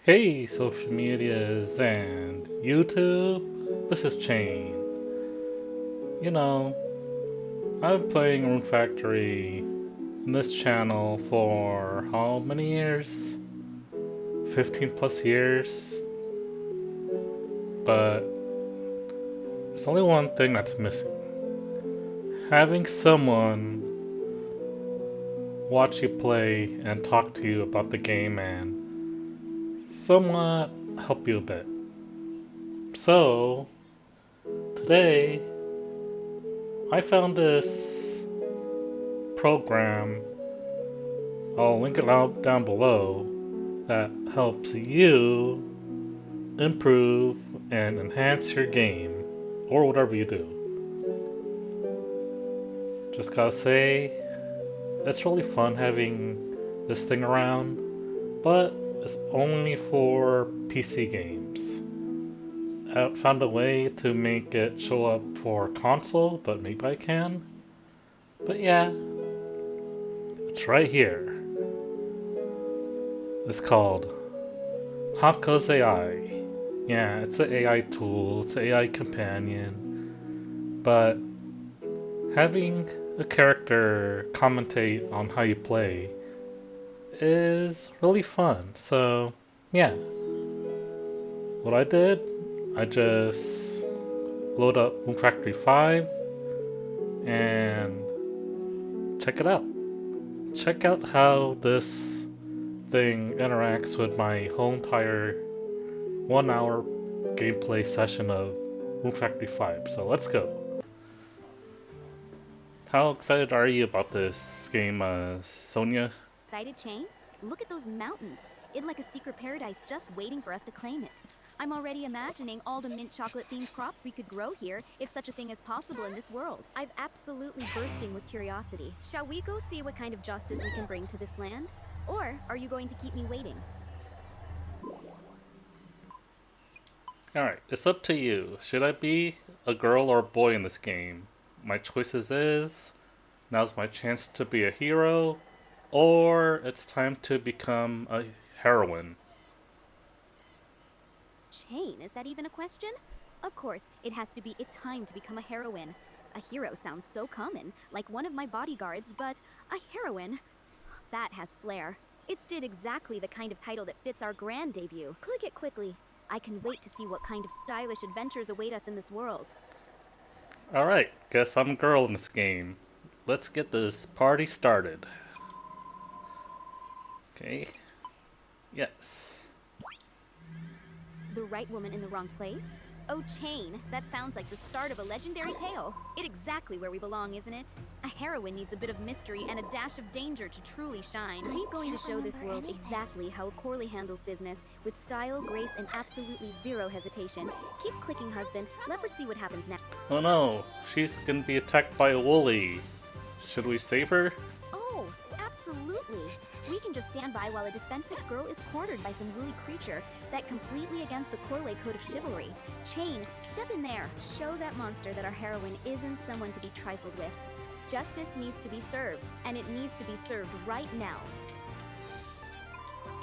Hey, social medias and YouTube. This is Chain. You know, I've been playing Rune Factory in this channel for how many years? 15 plus years. But there's only one thing that's missing. Having someone watch you play and talk to you about the game and somewhat help you a bit. So, today I found this program, I'll link it out down below, that helps you improve and enhance your game, or whatever you do. Just gotta say, it's really fun having this thing around, but it's only for PC games. I found a way to make it show up for console, but maybe I can. But yeah, it's right here. It's called Haka's AI. Yeah, it's an AI tool, it's an AI companion. But having a character commentate on how you play is really fun. So yeah, what I did, I just load up Moon Factory 5 and check it out. Check out how this thing interacts with my whole entire 1 hour gameplay session of Moon Factory 5. So let's go. How excited are you about this game, Sonia? Excited, Chain? Look at those mountains. It's like a secret paradise just waiting for us to claim it. I'm already imagining all the mint chocolate themed crops we could grow here if such a thing is possible in this world. I'm absolutely bursting with curiosity. Shall we go see what kind of justice we can bring to this land? Or are you going to keep me waiting? Alright, it's up to you. Should I be a girl or a boy in this game? My choices is, now's my chance to be a hero, or it's time to become a heroine. Chain, is that even a question? Of course, it has to be a time to become a heroine. A hero sounds so common, like one of my bodyguards, but a heroine? That has flair. It's did exactly the kind of title that fits our grand debut. Click it quickly. I can wait to see what kind of stylish adventures await us in this world. Alright, guess I'm a girl in this game. Let's get this party started. Okay. Yes. The right woman in the wrong place? Oh, Chain, that sounds like the start of a legendary tale. It's exactly where we belong, isn't it? A heroine needs a bit of mystery and a dash of danger to truly shine. Are you going to show this world exactly how Corley handles business, with style, grace, and absolutely zero hesitation? Keep clicking, husband. Let her see what happens next. Oh no, she's gonna be attacked by a woolly. Should we save her? Oh, absolutely. We can just stand by while a defenseless girl is cornered by some woolly creature that completely against the Corley code of chivalry. Chain, step in there. Show that monster that our heroine isn't someone to be trifled with. Justice needs to be served, and it needs to be served right now.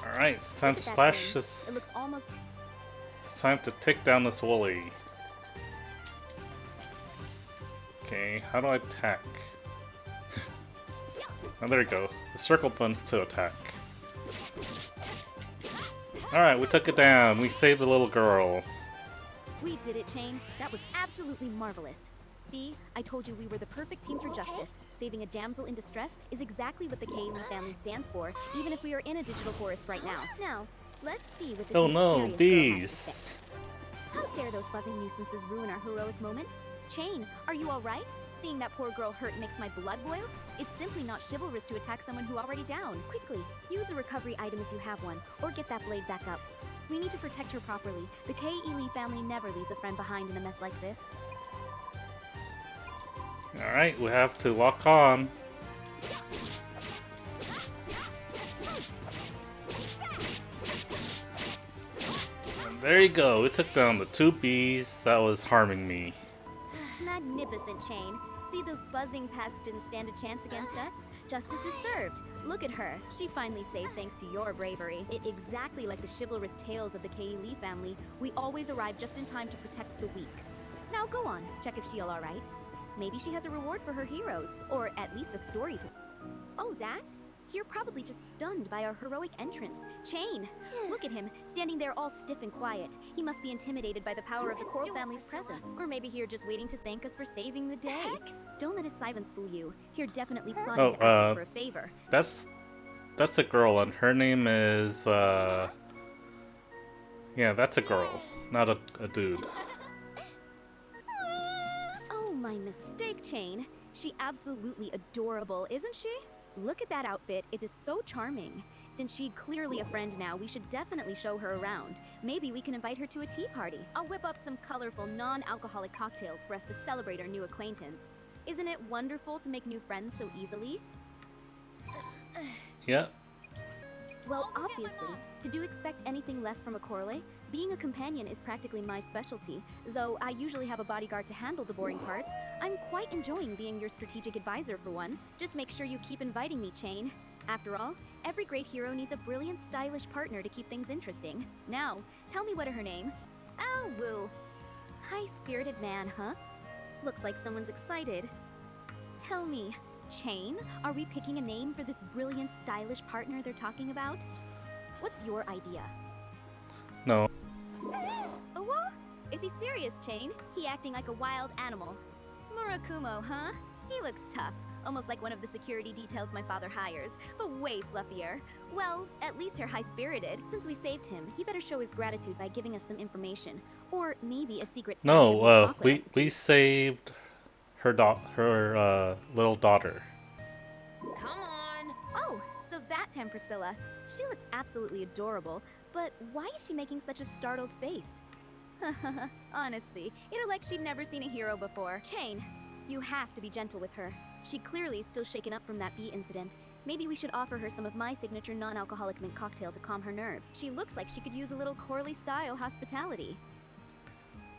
Alright, it's time to slash this. It looks almost... It's time to take down this woolly. Okay, how do I attack? Oh, there you go. The circle buttons to attack. Alright, we took it down. We saved the little girl. We did it, Chain. That was absolutely marvelous. See, I told you we were the perfect team for justice. Saving a damsel in distress is exactly what the K-Lee family stands for, even if we are in a digital forest right now. Now, let's see what this Oh no, mysterious girl has to bees! say. How dare those buzzing nuisances ruin our heroic moment? Chain, are you alright? Seeing that poor girl hurt makes my blood boil? It's simply not chivalrous to attack someone who already down. Quickly, use a recovery item if you have one, or get that blade back up. We need to protect her properly. The K-Lee family never leaves a friend behind in a mess like this. Alright, we have to walk on. And there you go, we took down the two bees that was harming me. Magnificent, Chain. See, those buzzing pests didn't stand a chance against us? Justice is served. Look at her. She finally saved thanks to your bravery. Exactly like the chivalrous tales of the Kei Lee family, we always arrive just in time to protect the weak. Now go on, check if she's all right. Maybe she has a reward for her heroes, or at least a story to... Oh, that? You're probably just stunned by our heroic entrance. Chain! Look at him, standing there all stiff and quiet. He must be intimidated by the power of the Coral family's presence. Or maybe here just waiting to thank us for saving the day. Don't let his silence fool you. You're definitely plotting to ask us for a favor. That's a girl, and her name is, yeah, that's a girl, not a dude. Oh, my mistake, Chain. She absolutely adorable, isn't she? Look at that outfit, it is so charming. Since she's clearly a friend now, we should definitely show her around. Maybe we can invite her to a tea party. I'll whip up some colorful, non-alcoholic cocktails for us to celebrate our new acquaintance. Isn't it wonderful to make new friends so easily? Yeah. Well, obviously. Did you expect anything less from a Corley? Being a companion is practically my specialty, though I usually have a bodyguard to handle the boring parts. I'm quite enjoying being your strategic advisor for once. Just make sure you keep inviting me, Chain. After all, every great hero needs a brilliant, stylish partner to keep things interesting. Now, tell me what her name? Oh, woo. High-spirited man, huh? Looks like someone's excited. Tell me, Chain, are we picking a name for this brilliant, stylish partner they're talking about? What's your idea? No. Oh, what? Is he serious, Chain? He acting like a wild animal. Murakumo, huh? He looks tough, almost like one of the security details my father hires, but way fluffier. Well, at least you're high-spirited. Since we saved him, he better show his gratitude by giving us some information. Or maybe a secret stash of mint chocolate we saved her little daughter. Come on! Oh, so that time Priscilla. She looks absolutely adorable, but why is she making such a startled face? Honestly, it'll like she'd never seen a hero before. Chain, you have to be gentle with her. She clearly is still shaken up from that bee incident. Maybe we should offer her some of my signature non-alcoholic mint cocktail to calm her nerves. She looks like she could use a little Corley-style hospitality.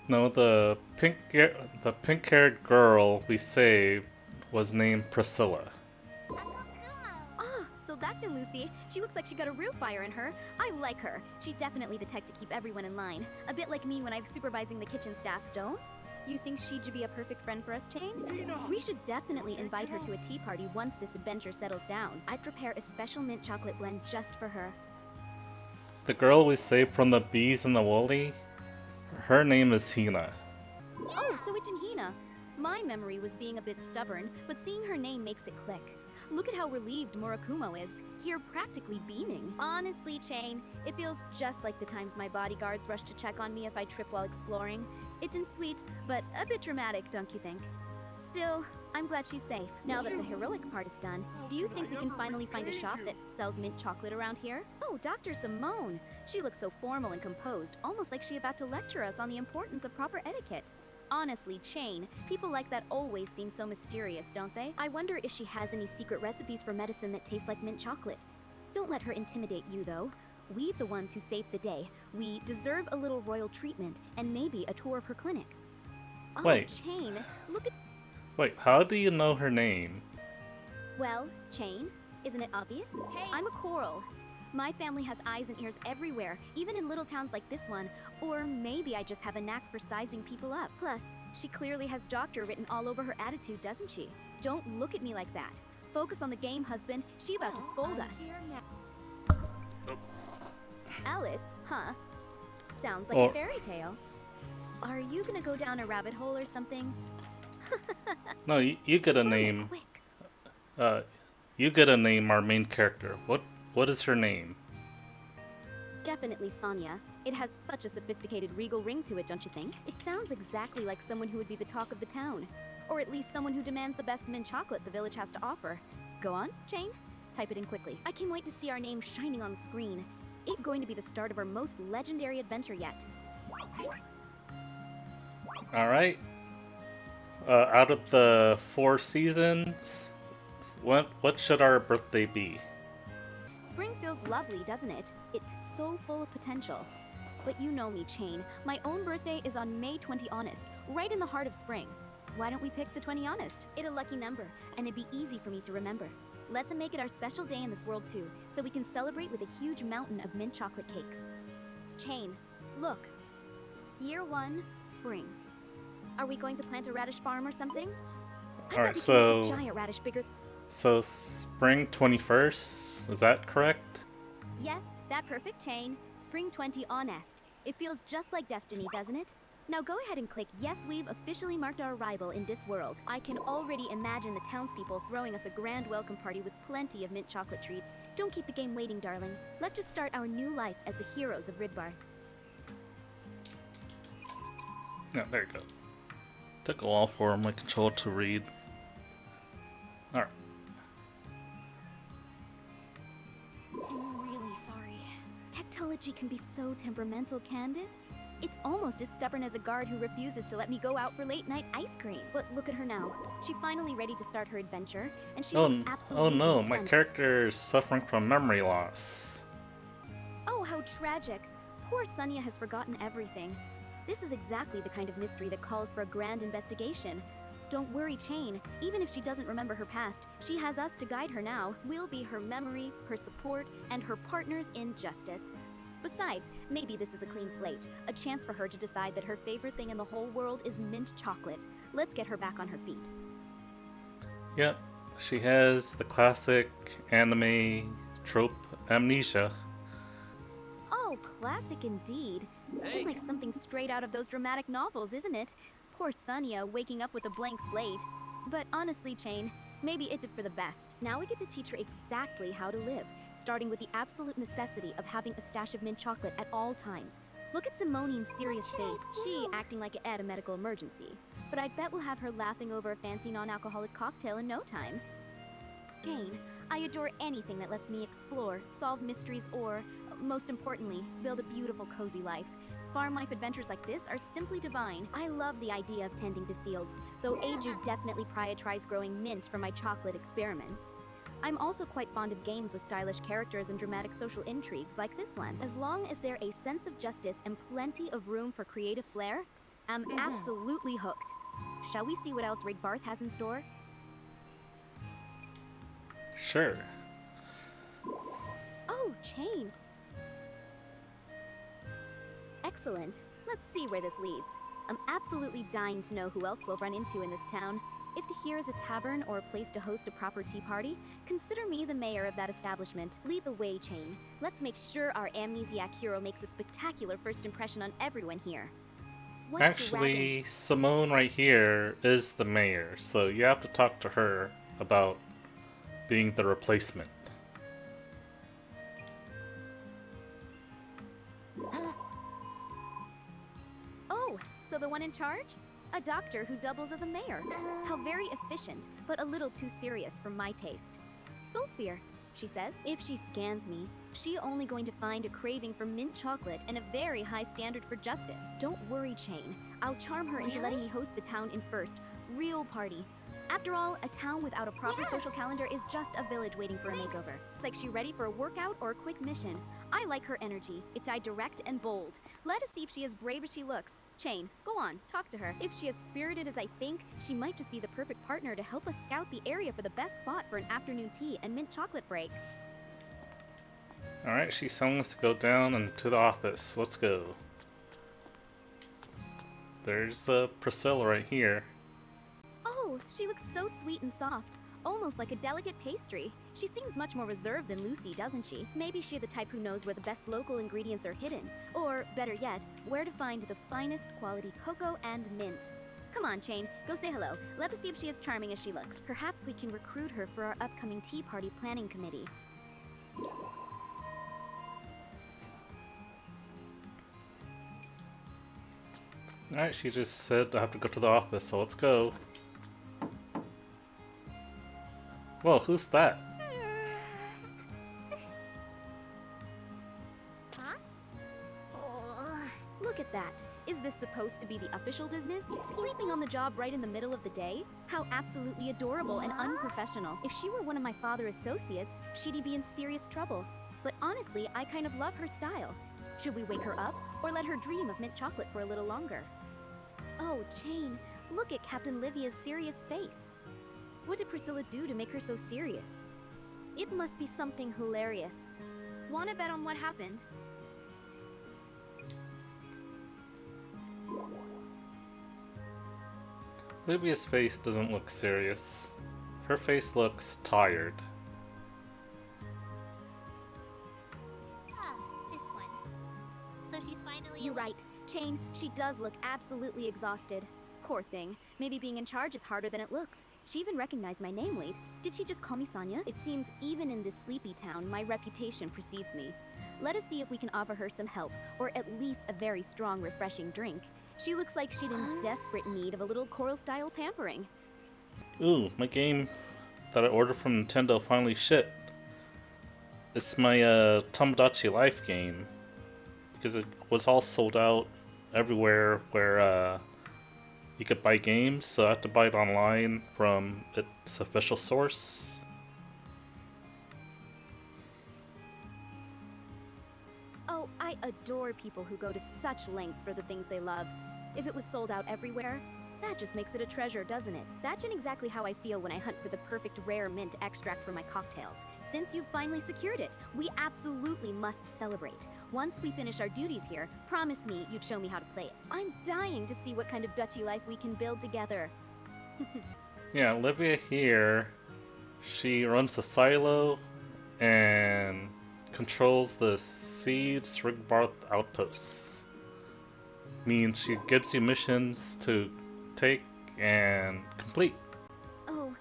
No, the pink-haired girl we saved was named Priscilla. Ah, so that's in Lucy. She looks like she got a real fire in her. I like her. She's definitely the type to keep everyone in line. A bit like me when I'm supervising the kitchen staff, don't? You think she'd be a perfect friend for us, Chain? We should definitely invite her to a tea party once this adventure settles down. I'd prepare a special mint chocolate blend just for her. The girl we saved from the bees and the woolly? Her name is Hina. Oh, so it's Hina. My memory was being a bit stubborn, but seeing her name makes it click. Look at how relieved Murakumo is. Here practically beaming. Honestly, Chain, it feels just like the times my bodyguards rush to check on me if I trip while exploring. It's sweet, but a bit dramatic, don't you think? Still, I'm glad she's safe. Now that the heroic part is done, do you think we can finally find a shop that sells mint chocolate around here? Oh, Dr. Simone! She looks so formal and composed, almost like she's about to lecture us on the importance of proper etiquette. Honestly, Chain, people like that always seem so mysterious, don't they? I wonder if she has any secret recipes for medicine that taste like mint chocolate. Don't let her intimidate you, though. We're the ones who saved the day. We deserve a little royal treatment, and maybe a tour of her clinic. Oh, Wait. Chain, look at... Wait, how do you know her name? Well, Chain, isn't it obvious? Hey. I'm a coral. My family has eyes and ears everywhere, even in little towns like this one. Or maybe I just have a knack for sizing people up. Plus, she clearly has doctor written all over her attitude, doesn't she? Don't look at me like that. Focus on the game, husband. She about to scold us. Alice, huh? Sounds like a fairy tale. Are you gonna go down a rabbit hole or something? No, you get a name. Quick. You get a name our main character. What is her name? Definitely Sonia. It has such a sophisticated regal ring to it, don't you think? It sounds exactly like someone who would be the talk of the town. Or at least someone who demands the best mint chocolate the village has to offer. Go on, Chain. Type it in quickly. I can't wait to see our name shining on the screen. It's going to be the start of our most legendary adventure yet. Alright. Out of the 4 seasons, what should our birthday be? Spring feels lovely, doesn't it? It's so full of potential. But you know me, Chain. My own birthday is on May 20 Honest, right in the heart of spring. Why don't we pick the 20 Honest? It's a lucky number, and it'd be easy for me to remember. Let's make it our special day in this world too, so we can celebrate with a huge mountain of mint chocolate cakes. Chain, look. Year 1, spring. Are we going to plant a radish farm or something? Alright, We can make a giant radish bigger. So spring 21st, is that correct? Yes, that perfect, Chain. Spring 20 honest. It feels just like destiny, doesn't it? Now go ahead and click yes, we've officially marked our arrival in this world. I can already imagine the townspeople throwing us a grand welcome party with plenty of mint chocolate treats. Don't keep the game waiting, darling. Let's just start our new life as the heroes of Ridbarth. Yeah, there you go. Took a while for my controller to read. Alright. I'm really sorry. Tectology can be so temperamental, can't it? It's almost as stubborn as a guard who refuses to let me go out for late-night ice cream. But look at her now. She's finally ready to start her adventure, and she looks absolutely no, my stunning. character is suffering from memory loss. Oh, how tragic. Poor Sonia has forgotten everything. This is exactly the kind of mystery that calls for a grand investigation. Don't worry, Chain. Even if she doesn't remember her past, she has us to guide her now. We'll be her memory, her support, and her partners in justice. Besides, maybe this is a clean slate, a chance for her to decide that her favorite thing in the whole world is mint chocolate. Let's get her back on her feet. Yep, she has the classic anime trope amnesia. Oh, classic indeed. It's like something straight out of those dramatic novels, isn't it? Poor Sonia waking up with a blank slate. But honestly, Chain, maybe it did for the best. Now we get to teach her exactly how to live, starting with the absolute necessity of having a stash of mint chocolate at all times. Look at Simonine's serious face. She acting like it had a medical emergency. But I bet we'll have her laughing over a fancy non-alcoholic cocktail in no time. Jane, I adore anything that lets me explore, solve mysteries, or, most importantly, build a beautiful, cozy life. Farm life adventures like this are simply divine. I love the idea of tending to fields, though Eiju definitely prioritizes growing mint for my chocolate experiments. I'm also quite fond of games with stylish characters and dramatic social intrigues like this one. As long as there's a sense of justice and plenty of room for creative flair, I'm absolutely hooked. Shall we see what else Ridbarth has in store? Sure. Oh, Chain. Excellent. Let's see where this leads. I'm absolutely dying to know who else we'll run into in this town. If Tahir is a tavern or a place to host a proper tea party, consider me the mayor of that establishment. Lead the way, Chain. Let's make sure our amnesiac hero makes a spectacular first impression on everyone here. Actually, Simone right here is the mayor, so you have to talk to her about being the replacement. Oh, so the one in charge? A doctor who doubles as a mayor. How very efficient, but a little too serious for my taste. Soulsphere, she says. If she scans me, she's only going to find a craving for mint chocolate and a very high standard for justice. Don't worry, Chain. I'll charm her into letting me host the town in first. Real party. After all, a town without a proper social calendar is just a village waiting for a makeover. It's like she's ready for a workout or a quick mission. I like her energy. It's direct and bold. Let us see if she is brave as she looks. Chain, go on, talk to her. If she is spirited as I think, she might just be the perfect partner to help us scout the area for the best spot for an afternoon tea and mint chocolate break. Alright, she's telling us to go down and to the office. Let's go. There's Priscilla right here. Oh, she looks so sweet and soft. Almost like a delicate pastry. She seems much more reserved than Lucy, doesn't she? Maybe she's the type who knows where the best local ingredients are hidden. Or, better yet, where to find the finest quality cocoa and mint. Come on, Chain, go say hello. Let us see if she is charming as she looks. Perhaps we can recruit her for our upcoming tea party planning committee. Alright, she just said I have to go to the office, so let's go. Whoa, who's that? Huh? Look at that. Is this supposed to be the official business? Sleeping on the job right in the middle of the day? How absolutely adorable and unprofessional. If she were one of my father's associates, she'd be in serious trouble. But honestly, I kind of love her style. Should we wake her up, or let her dream of mint chocolate for a little longer? Oh, Chain, look at Captain Livia's serious face. What did Priscilla do to make her so serious? It must be something hilarious. Wanna bet on what happened? Livia's face doesn't look serious. Her face looks tired. Ah, this one. So she's finally You're awake. right. Chain, she does look absolutely exhausted. Poor thing. Maybe being in charge is harder than it looks. She even recognized my name late. Did she just call me Sonya? It seems even in this sleepy town, my reputation precedes me. Let us see if we can offer her some help, or at least a very strong, refreshing drink. She looks like she's in desperate need of a little choral-style pampering. Ooh, my game that I ordered from Nintendo finally shipped. It's my Tomodachi Life game. Because it was all sold out everywhere where you could buy games, so I have to buy it online from its official source. Oh, I adore people who go to such lengths for the things they love. If it was sold out everywhere, that just makes it a treasure, doesn't it? That's exactly how I feel when I hunt for the perfect rare mint extract for my cocktails. Since you've finally secured it, we absolutely must celebrate. Once we finish our duties here, promise me you'd show me how to play it. I'm dying to see what kind of duchy life we can build together. Yeah, Olivia here, she runs the silo and controls the Seeds Rigbarth outposts. Means she gives you missions to take and complete. Oh,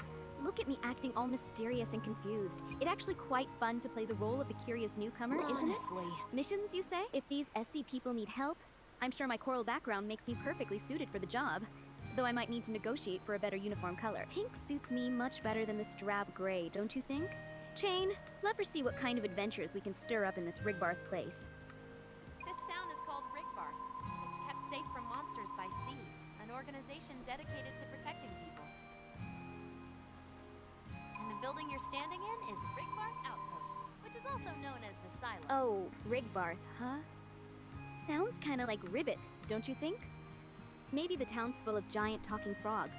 look at me acting all mysterious and confused. It's actually quite fun to play the role of the curious newcomer, isn't it? Honestly. Missions, you say? If these SC people need help, I'm sure my coral background makes me perfectly suited for the job. Though I might need to negotiate for a better uniform color. Pink suits me much better than this drab gray, don't you think? Chain, let her see what kind of adventures we can stir up in this Rigbarth place. This town is called Rigbarth. It's kept safe from monsters by sea, an organization dedicated to protecting people. And the building you're standing in is Rigbarth Outpost, which is also known as the Silo. Oh, Rigbarth, huh? Sounds kinda like Ribbit, don't you think? Maybe the town's full of giant talking frogs.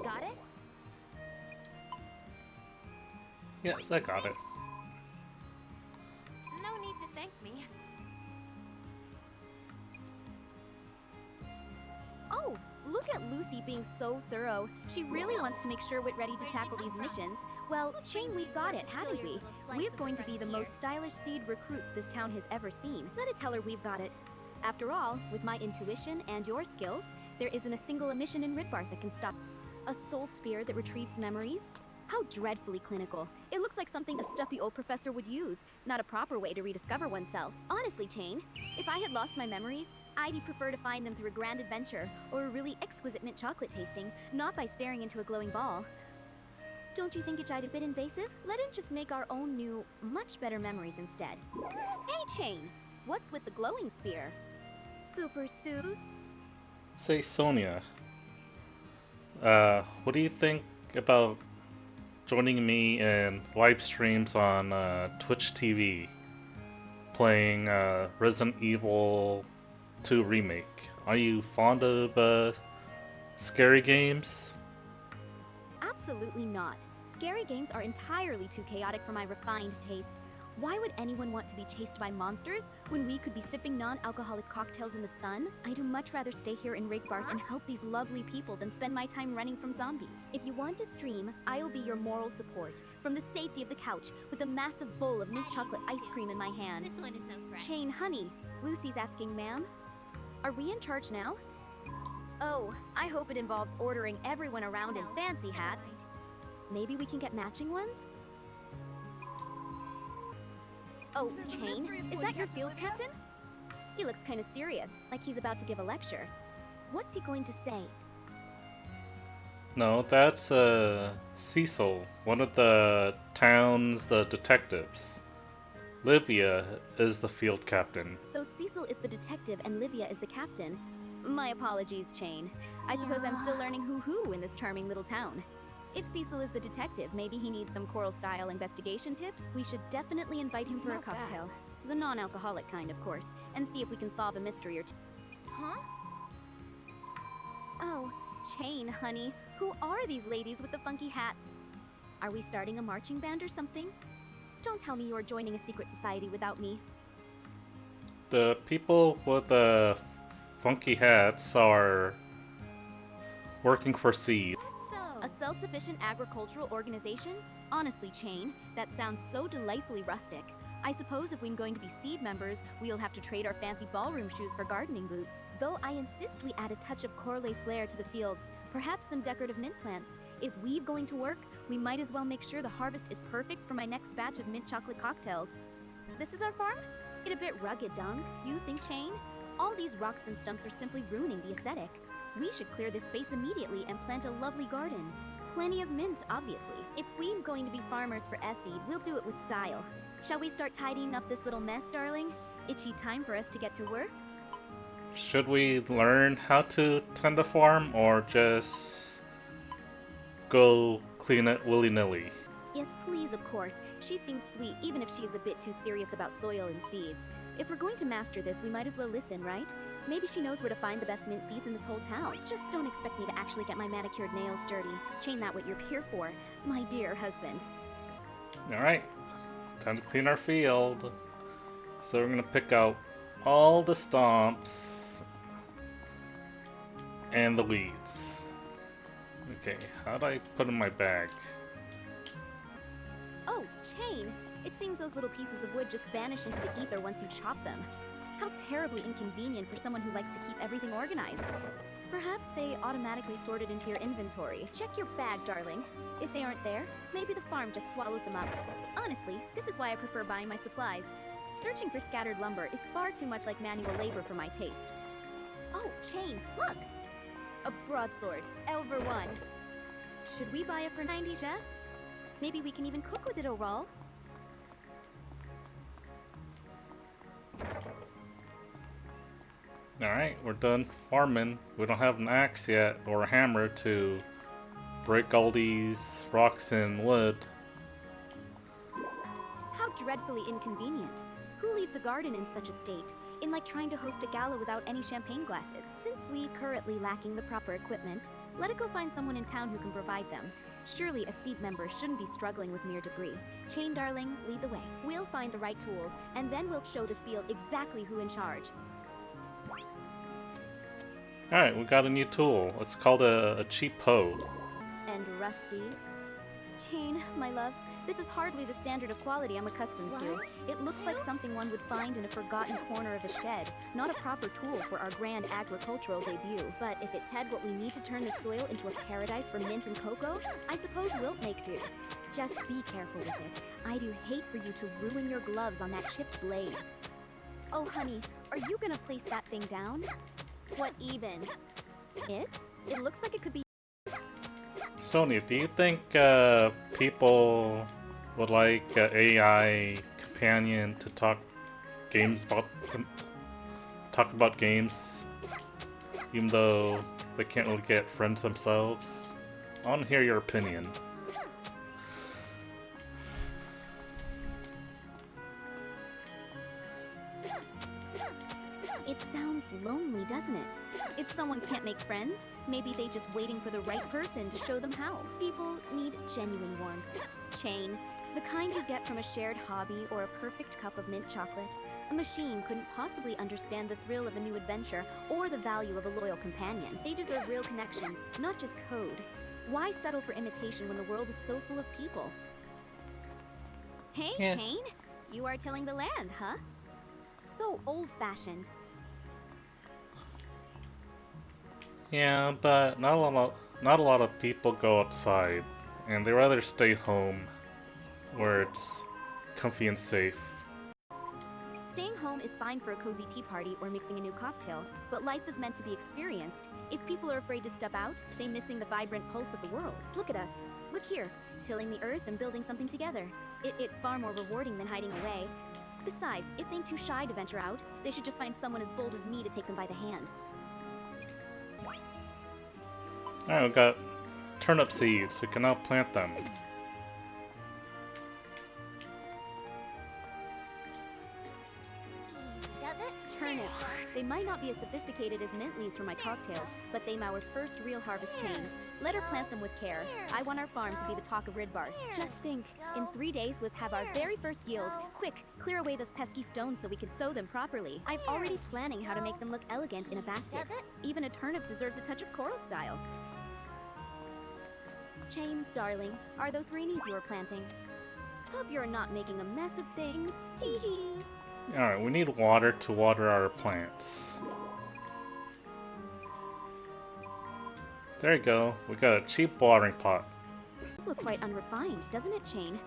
Got it? Yes, I got it. No need to thank me. Oh, look at Lucy being so thorough. She really wants to make sure we're ready to tackle these missions. Well, Chain, we've got it, haven't we? We're going to be the most stylish seed recruits this town has ever seen. Let it tell her we've got it. After all, with my intuition and your skills, there isn't a single emission in Ridbarth that can stop. A soulsphere that retrieves memories? How dreadfully clinical. It looks like something a stuffy old professor would use, not a proper way to rediscover oneself. Honestly, Chain, if I had lost my memories, I'd prefer to find them through a grand adventure or a really exquisite mint chocolate tasting, not by staring into a glowing ball. Don't you think it's a bit invasive? Let it just make our own new, much better memories instead. Hey, Chain, what's with the glowing sphere? Super Suze? Say, Sonia, what do you think about joining me in live streams on Twitch TV playing Resident Evil 2 Remake? Are you fond of scary games? Absolutely not. Scary games are entirely too chaotic for my refined taste. Why would anyone want to be chased by monsters when we could be sipping non-alcoholic cocktails in the sun? I'd much rather stay here in Rigbarth and help these lovely people than spend my time running from zombies. If you want to stream, I'll be your moral support. From the safety of the couch, with a massive bowl of mint chocolate ice cream in my hand. This one is no threat. Chain, honey, Lucy's asking, ma'am? Are we in charge now? Oh, I hope it involves ordering everyone around in No, fancy never hats. mind. Maybe we can get matching ones? Oh, Chain, is that your field captain? He looks kind of serious, like he's about to give a lecture. What's he going to say? No, that's Cecil, one of the town's detectives. Livia is the field captain. So Cecil is the detective and Livia is the captain. My apologies, Chain. I suppose I'm still learning who in this charming little town. If Cecil is the detective, maybe he needs some choral-style investigation tips. We should definitely invite him It's for a not bad. cocktail. The non-alcoholic kind, of course, and see if we can solve a mystery or two. Huh? Oh, Chain, honey. Who are these ladies with the funky hats? Are we starting a marching band or something? Don't tell me you're joining a secret society without me. The people with the funky hats are working for Seed. A self-sufficient agricultural organization? Honestly, Chain, that sounds so delightfully rustic. I suppose if we're going to be Seed members, we'll have to trade our fancy ballroom shoes for gardening boots. Though I insist we add a touch of corale flair to the fields, perhaps some decorative mint plants. If we're going to work, we might as well make sure the harvest is perfect for my next batch of mint chocolate cocktails. This is our farm? It a bit rugged, Dunk. You think, Chain? All these rocks and stumps are simply ruining the aesthetic. We should clear this space immediately and plant a lovely garden. Plenty of mint, obviously. If we're going to be farmers for Esseed, we'll do it with style. Shall we start tidying up this little mess, darling? Itchy time for us to get to work? Should we learn how to tend a farm or just go clean it willy-nilly? Yes, please, of course. She seems sweet, even if she is a bit too serious about soil and seeds. If we're going to master this, we might as well listen, right? Maybe she knows where to find the best mint seeds in this whole town. Just don't expect me to actually get my manicured nails dirty. Chain that what you're here for, my dear husband. Alright, time to clean our field. So we're gonna pick out all the stomps and the weeds. Okay, how do I put in my bag? Oh, Chain! It seems those little pieces of wood just vanish into the ether once you chop them. How terribly inconvenient for someone who likes to keep everything organized. Perhaps they automatically sorted into your inventory. Check your bag, darling. If they aren't there, maybe the farm just swallows them up. Honestly, this is why I prefer buying my supplies. Searching for scattered lumber is far too much like manual labor for my taste. Oh, Chain, look! A broadsword, Elver 1. Should we buy it for 90 ja? Maybe we can even cook with it, Oral. Alright, we're done farming. We don't have an axe yet or a hammer to break all these rocks and wood. How dreadfully inconvenient. Who leaves a garden in such a state? In like trying to host a gala without any champagne glasses. Since we currently lacking the proper equipment, let it go find someone in town who can provide them. Surely a Seed member shouldn't be struggling with mere debris. Chain, darling, lead the way. We'll find the right tools, and then we'll show this field exactly who in charge. Alright, we got a new tool. It's called a cheap hoe. And rusty. Chain, my love, this is hardly the standard of quality I'm accustomed to. It looks like something one would find in a forgotten corner of a shed, not a proper tool for our grand agricultural debut. But if it's had what we need to turn the soil into a paradise for mint and cocoa, I suppose we'll make do. Just be careful with it. I do hate for you to ruin your gloves on that chipped blade. Oh, honey, are you gonna place that thing down? What even? It? It looks like it could be. Sonia, do you think people would like AI companion to talk about games, even though they can't really get friends themselves? I want to hear your opinion. It sounds lonely, doesn't it? If someone can't make friends, maybe they just waiting for the right person to show them how. People need genuine warmth. Chain, the kind you get from a shared hobby or a perfect cup of mint chocolate. A machine couldn't possibly understand the thrill of a new adventure or the value of a loyal companion. They deserve real connections, not just code. Why settle for imitation when the world is so full of people? Hey, Yeah. Chain, you are tilling the land, huh? So old-fashioned. Yeah, but not a lot of people go outside, and they rather stay home, where it's comfy and safe. Staying home is fine for a cozy tea party or mixing a new cocktail, but life is meant to be experienced. If people are afraid to step out, they're missing the vibrant pulse of the world. Look at us. Look here, tilling the earth and building something together. It far more rewarding than hiding away. Besides, if they're too shy to venture out, they should just find someone as bold as me to take them by the hand. Alright, we got turnip seeds. We can now plant them. They might not be as sophisticated as mint leaves for my cocktails, but they'm our first real harvest chain. Let her plant them with care. I want our farm to be the talk of Ridbarth. Just think, in 3 days we'll have our very first yield. Quick, clear away those pesky stones so we can sow them properly. I'm already planning how to make them look elegant in a basket. Even a turnip deserves a touch of coral style. Chain, darling, are those greenies you are planting? Hope you're not making a mess of things. Tee-hee. Alright, we need water to water our plants. There you go. We got a cheap watering pot. This looks quite unrefined, doesn't it, Chain?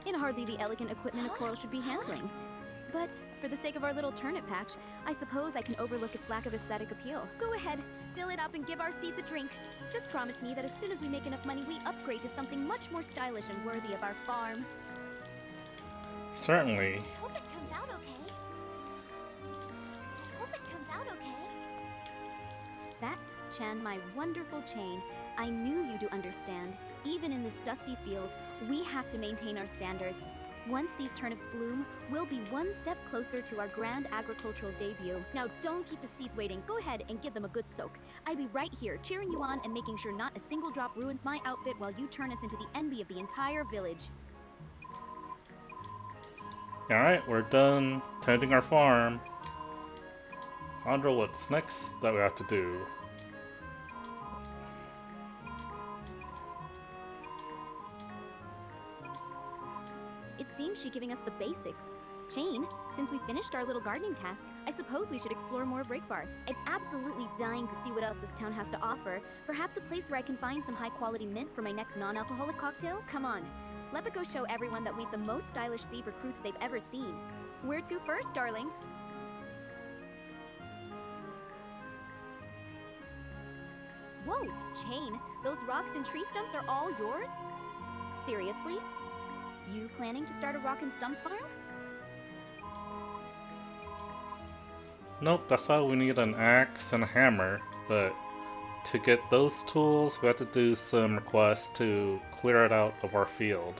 In hardly the elegant equipment a coral should be handling. But, for the sake of our little turnip patch, I suppose I can overlook its lack of aesthetic appeal. Go ahead, fill it up and give our seeds a drink. Just promise me that as soon as we make enough money, we upgrade to something much more stylish and worthy of our farm. Certainly. I hope it comes out okay. I hope it comes out okay. That, Chan, my wonderful Chain, I knew you to understand. Even in this dusty field, we have to maintain our standards. Once these turnips bloom, we'll be one step closer to our grand agricultural debut. Now don't keep the seeds waiting. Go ahead and give them a good soak. I'll be right here, cheering you on and making sure not a single drop ruins my outfit while you turn us into the envy of the entire village. Alright, we're done tending our farm. I wonder what's next that we have to do. It seems she's giving us the basics. Chain, since we finished our little gardening task, I suppose we should explore more of Rigbarth. I'm absolutely dying to see what else this town has to offer. Perhaps a place where I can find some high-quality mint for my next non-alcoholic cocktail? Come on, let me go show everyone that we've the most stylish sea recruits they've ever seen. Where to first, darling? Whoa, Chain, those rocks and tree stumps are all yours? Seriously? You planning to start a rock and stump farm? Nope, that's why we need an axe and a hammer, but to get those tools, we have to do some requests to clear it out of our field.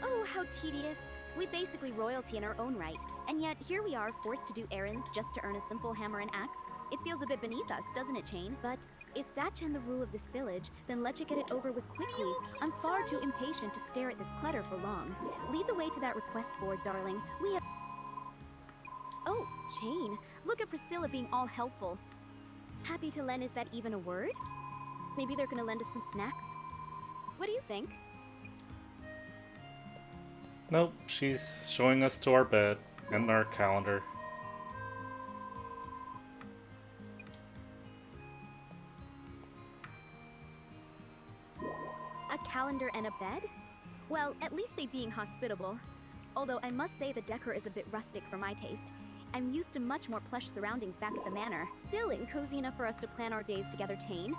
Oh, how tedious. We basically royalty in our own right, and yet here we are forced to do errands just to earn a simple hammer and axe. It feels a bit beneath us, doesn't it, Chain? But if that's the rule of this village, then let's get it over with quickly. I'm far too impatient to stare at this clutter for long. Lead the way to that request board, darling. We have... Oh, Chain, look at Priscilla being all helpful. Happy to lend, is that even a word? Maybe they're gonna lend us some snacks? What do you think? Nope, she's showing us to our bed and our calendar. A calendar and a bed? Well, at least they being hospitable. Although I must say the decor is a bit rustic for my taste. I'm used to much more plush surroundings back at the manor. Still ain't cozy enough for us to plan our days together, Chain.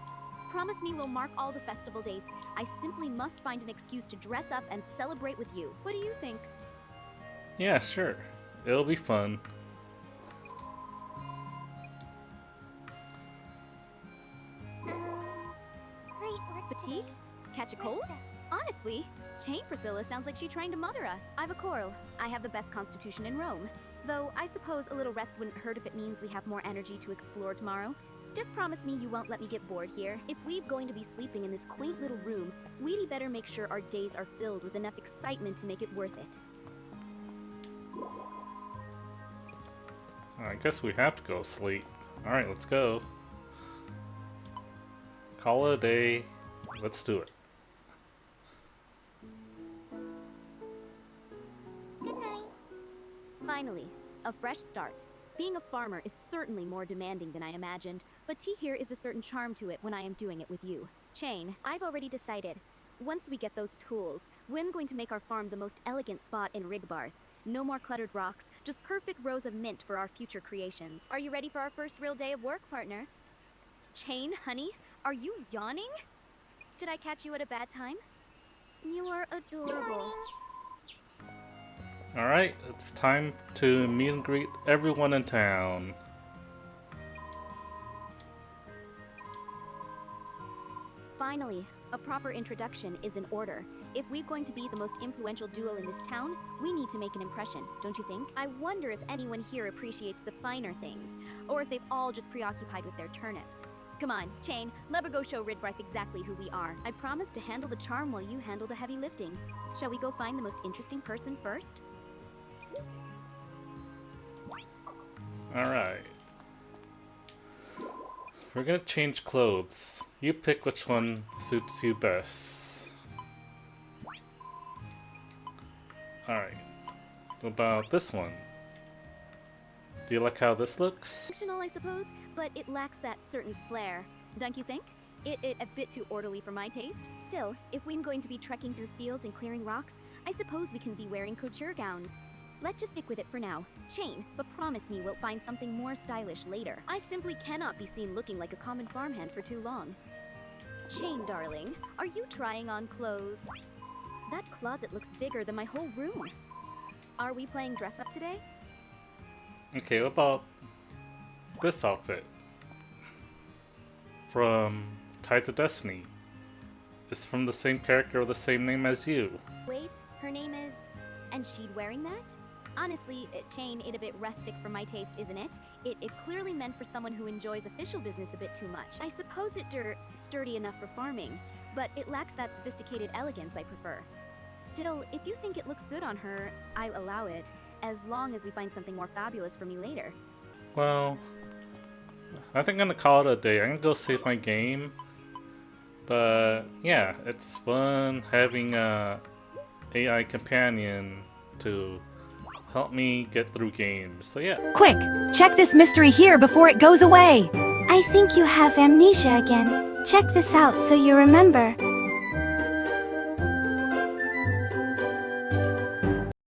Promise me we'll mark all the festival dates. I simply must find an excuse to dress up and celebrate with you. What do you think? Yeah, sure. It'll be fun. Great work Fatigued? today. Catch a cold? Rest up. Honestly, Chain Priscilla sounds like she's trying to mother us. I've a quarrel. I have the best constitution in Rome. Though I suppose a little rest wouldn't hurt if it means we have more energy to explore tomorrow. Just promise me you won't let me get bored here. If we're going to be sleeping in this quaint little room, we'd better make sure our days are filled with enough excitement to make it worth it. I guess we have to go sleep. Alright, let's go. Call it a day. Let's do it. Good night. Finally, a fresh start. Being a farmer is certainly more demanding than I imagined, but tea here is a certain charm to it when I am doing it with you. Chain, I've already decided. Once we get those tools, we're going to make our farm the most elegant spot in Rigbarth. No more cluttered rocks, just perfect rows of mint for our future creations. Are you ready for our first real day of work, partner? Chain, honey, are you yawning? Did I catch you at a bad time? You are adorable. Alright, it's time to meet and greet everyone in town. Finally, A proper introduction is in order. If we're going to be the most influential duo in this town, we need to make an impression, don't you think? I wonder if anyone here appreciates the finer things, or if they've all just preoccupied with their turnips. Come on, Chain, let her go show Ridbarth exactly who we are. I promise to handle the charm while you handle the heavy lifting. Shall we go find the most interesting person first? Alright. We're gonna change clothes. You pick which one suits you best. Alright. What about this one? Do you like how this looks? Functional, I suppose, but it lacks that certain flair. Don't you think? It a bit too orderly for my taste. Still, if we're going to be trekking through fields and clearing rocks, I suppose we can be wearing couture gowns. Let's just stick with it for now. Chain, but promise me we'll find something more stylish later. I simply cannot be seen looking like a common farmhand for too long. Chain, darling, are you trying on clothes? That closet looks bigger than my whole room. Are we playing dress up today? Okay, what about this outfit? From Tides of Destiny. It's from the same character with the same name as you. Wait, her name is... and she'd wearing that? Honestly, Chain, it a bit rustic for my taste, isn't it? It clearly meant for someone who enjoys official business a bit too much. I suppose it's sturdy enough for farming, but it lacks that sophisticated elegance I prefer. Still, if you think it looks good on her, I'll allow it, as long as we find something more fabulous for me later. Well, I think I'm gonna call it a day. I'm gonna go save my game. But yeah, it's fun having a AI companion to help me get through games. So yeah. Quick, check this mystery here before it goes away. I think you have amnesia again. Check this out so you remember.